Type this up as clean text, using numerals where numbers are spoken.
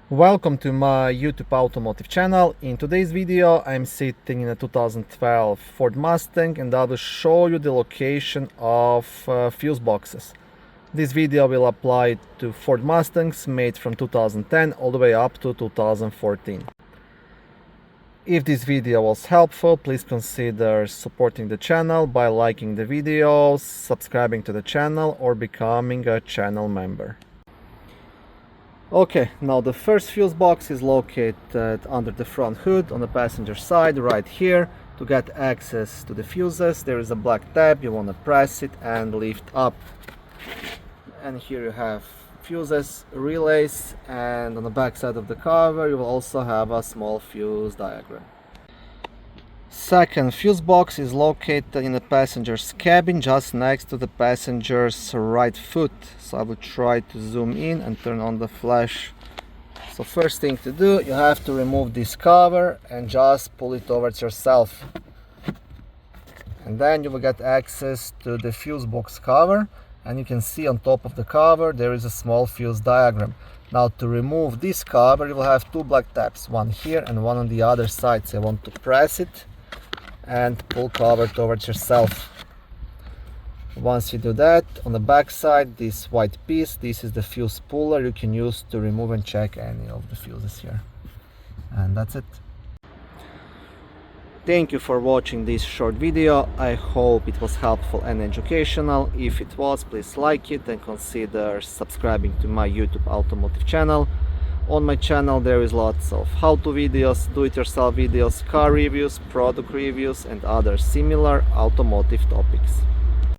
Welcome to my YouTube automotive channel. In today's video I'm sitting in a 2012 Ford Mustang and I will show you the location of fuse boxes. This video will apply to Ford Mustangs made from 2010 all the way up to 2014. If this video was helpful, please consider supporting the channel by liking the videos, subscribing to the channel or becoming a channel member. Okay, now the first fuse box is located under the front hood on the passenger side right here. To get access to the fuses, there is a black tab. You want to press it and lift up. And here you have fuses, relays, and on the back side of the cover you will also have a small fuse diagram. Second fuse box is located in the passenger's cabin just next to the passenger's right foot. So I will try to zoom in and turn on the flash. So first thing to do, you have to remove this cover and just pull it towards yourself. And then you will get access to the fuse box cover, and you can see on top of the cover there is a small fuse diagram. Now to remove this cover you will have two black tabs, one here and one on the other side. So you want to press it and pull cover towards yourself. Once you do that, on the back side, this white piece, this is the fuse puller you can use to remove and check any of the fuses here. And that's it. Thank you for watching this short video. I hope it was helpful and educational. If it was, please like it and consider subscribing to my YouTube automotive channel. On my channel there is lots of how-to videos, do-it-yourself videos, car reviews, product reviews and other similar automotive topics.